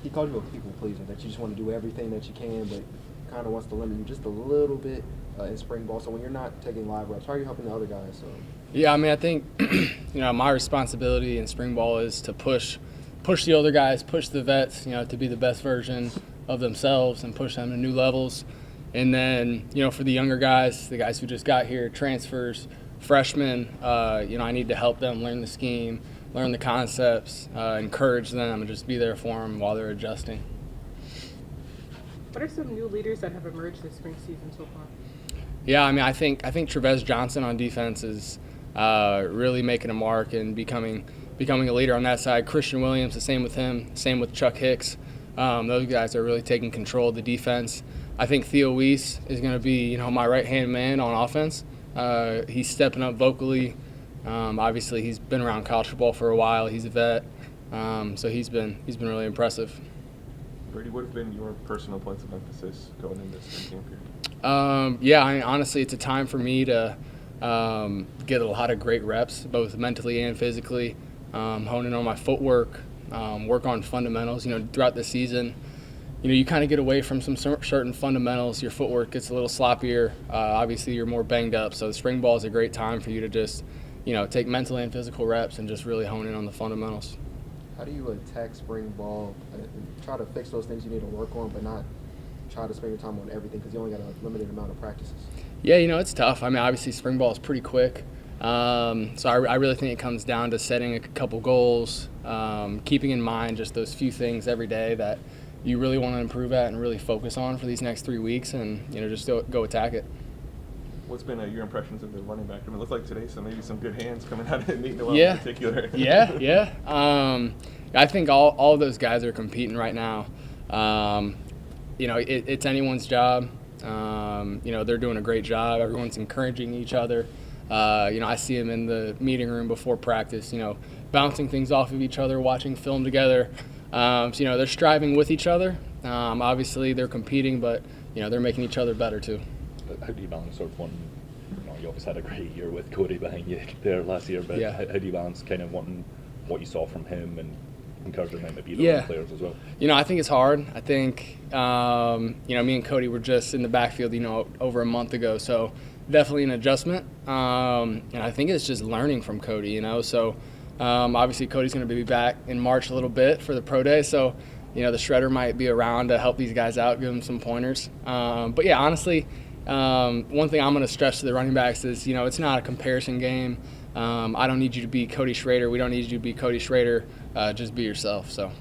he called you a people pleaser, that you just want to do everything that you can, but kind of wants to limit you just a little bit in spring ball. So when you're not taking live reps, how are you helping the other guys? Yeah, I mean, I think my responsibility in spring ball is to push the older guys, push the vets, to be the best version of themselves and push them to new levels. And then, for the younger guys, the guys who just got here, transfers, freshmen, I need to help them learn the scheme, learn the concepts, encourage them, and just be there for them while they're adjusting. What are some new leaders that have emerged this spring season so far? Yeah, I mean, I think Trevez Johnson on defense is really making a mark and becoming a leader on that side. Christian Williams, the same with him, same with Chuck Hicks. Those guys are really taking control of the defense. I think Theo Weiss is going to be, my right-hand man on offense. He's stepping up vocally. Obviously, he's been around college football for a while. He's a vet, so he's been really impressive. Brady, what have been your personal points of emphasis going into this spring camp period? Honestly, it's a time for me to get a lot of great reps, both mentally and physically, honing on my footwork, work on fundamentals. Throughout the season, you kind of get away from some certain fundamentals. Your footwork gets a little sloppier. Obviously, you're more banged up. So the spring ball is a great time for you to just, take mental and physical reps and just really hone in on the fundamentals. How do you attack spring ball and try to fix those things you need to work on, but not try to spend your time on everything because you only got a limited amount of practices? Yeah, it's tough. I mean, obviously, spring ball is pretty quick. So I really think it comes down to setting a couple goals, keeping in mind just those few things every day that you really want to improve at and really focus on for these next 3 weeks, and just go attack it. What's been your impressions of the running back? I mean, it looks like today, so maybe some good hands coming out of meeting in particular. Yeah. I think all of those guys are competing right now. It's anyone's job. They're doing a great job. Everyone's encouraging each other. I see them in the meeting room before practice, bouncing things off of each other, watching film together. They're striving with each other. Obviously, they're competing, but, they're making each other better too. How do you balance sort of one, you obviously had a great year with Cody behind you there last year, but how do you balance kind of wanting what you saw from him and encouraging them to be the players as well? I think it's hard. I think, me and Cody were just in the backfield, over a month ago, so definitely an adjustment. And I think it's just learning from Cody, so obviously Cody's going to be back in March a little bit for the pro day, so the shredder might be around to help these guys out, give them some pointers. But yeah, honestly, one thing I'm going to stress to the running backs is, it's not a comparison game. I don't need you to be Cody Schrader. We don't need you to be Cody Schrader. Just be yourself. So.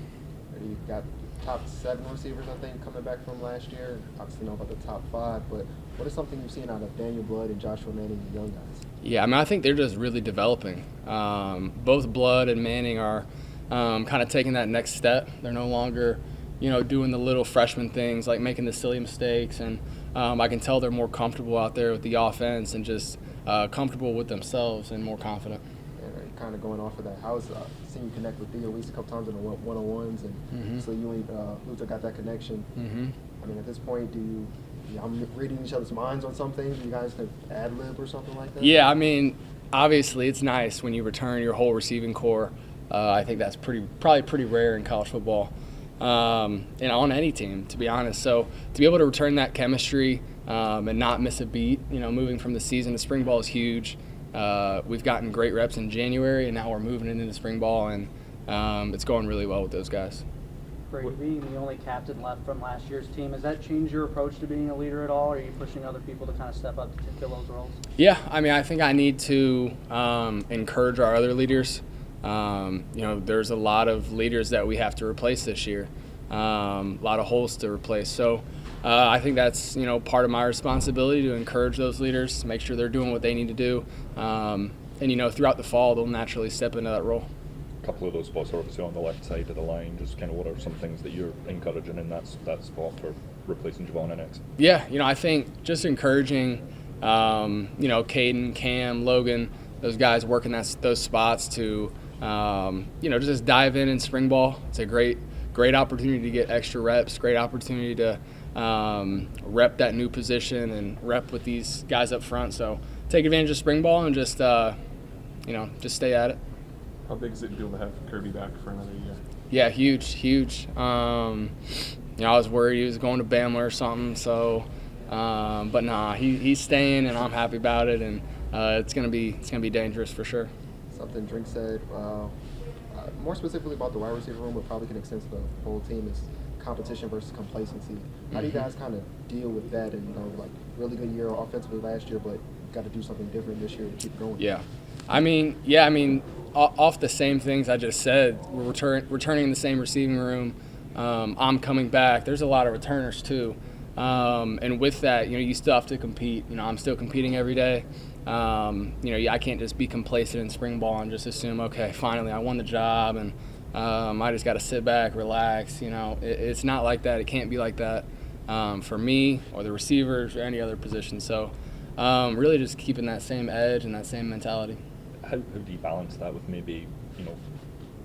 You've got top 7 receivers, I think, coming back from last year. Obviously, know about the top 5, but what is something you've seen out of Daniel Blood and Joshua Manning, the young guys? Yeah, I mean, I think they're just really developing. Both Blood and Manning are kind of taking that next step. They're no longer, doing the little freshman things like making the silly mistakes, and I can tell they're more comfortable out there with the offense and just comfortable with themselves and more confident. And kind of going off of that, how has seeing you connect with Theo Weiss a couple times in the one-on-ones, and so you and Luther got that connection. I mean, at this point, I'm reading each other's minds on some things. You guys could ad-lib or something like that? Yeah, I mean, obviously it's nice when you return your whole receiving core. I think that's probably pretty rare in college football, and on any team, to be honest. So to be able to return that chemistry and not miss a beat, moving from the season to spring ball is huge. We've gotten great reps in January, and now we're moving into spring ball, and it's going really well with those guys. Brady, being the only captain left from last year's team, has that changed your approach to being a leader at all? Or are you pushing other people to kind of step up to fill those roles? Yeah, I mean, I think I need to encourage our other leaders. There's a lot of leaders that we have to replace this year, a lot of holes to replace. So I think that's, part of my responsibility to encourage those leaders, make sure they're doing what they need to do. And, throughout the fall, they'll naturally step into that role. A couple of those spots are obviously on the left side of the line. Just kind of what are some things that you're encouraging in that spot for replacing Javon and X? Yeah, I think just encouraging, Caden, Cam, Logan, those guys working those spots to, just dive in spring ball. It's a great opportunity to get extra reps, great opportunity to rep that new position and rep with these guys up front. So take advantage of spring ball and just stay at it. How big is it to be able to have Kirby back for another year? Yeah, huge. I was worried he was going to Bama or something. So, but nah, he's staying, and I'm happy about it. And it's gonna be dangerous for sure. Something Drink said, more specifically about the wide receiver room, but probably can extend to the whole team, is competition versus complacency. How do you guys kind of deal with that? And like really good year offensively last year, but got to do something different this year to keep going. Yeah, I mean, off the same things I just said, we're returning the same receiving room. I'm coming back. There's a lot of returners too, and with that, you still have to compete. I'm still competing every day. I can't just be complacent in spring ball and just assume, okay, finally I won the job and I just got to sit back, relax. It's not like that. It can't be like that for me or the receivers or any other position. So really just keeping that same edge and that same mentality. How do you balance that with maybe,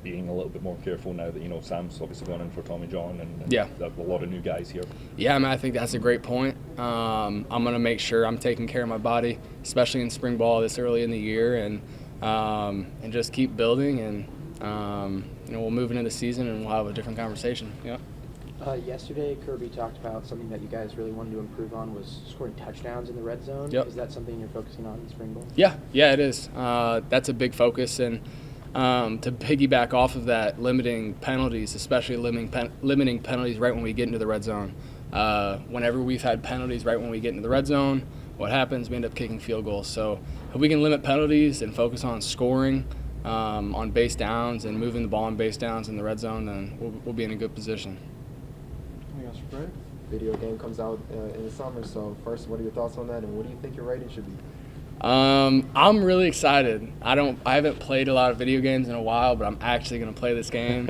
being a little bit more careful now that, Sam's obviously gone in for Tommy John and yeah, there are a lot of new guys here? Yeah, I think that's a great point. I'm going to make sure I'm taking care of my body, especially in spring ball this early in the year, and just keep building, and we'll move into the season and we'll have a different conversation. Yeah. Yesterday, Kirby talked about something that you guys really wanted to improve on was scoring touchdowns in the red zone. Yep. Is that something you're focusing on in spring ball? Yeah, it is. That's a big focus, and to piggyback off of that, limiting penalties, especially limiting penalties right when we get into the red zone. Whenever we've had penalties right when we get into the red zone, what happens? We end up kicking field goals. So if we can limit penalties and focus on scoring on base downs and moving the ball on base downs in the red zone, then we'll be in a good position. Video game comes out in the summer, so first, what are your thoughts on that, and what do you think your rating should be? I'm really excited. I haven't played a lot of video games in a while, but I'm actually going to play this game.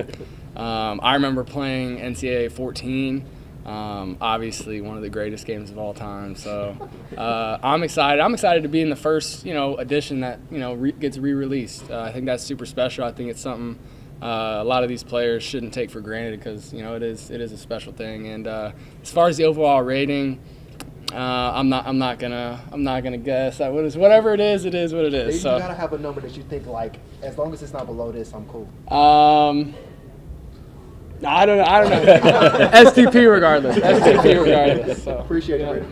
I remember playing NCAA 14, obviously one of the greatest games of all time. So I'm excited. I'm excited to be in the first edition that gets re-released. I think that's super special. I think it's something a lot of these players shouldn't take for granted because it is a special thing. And as far as the overall rating, I'm not gonna guess. Whatever it is what it is. You so gotta have a number that you think, like, as long as it's not below this, I'm cool. I don't know. STP regardless. So. Appreciate it, Brady.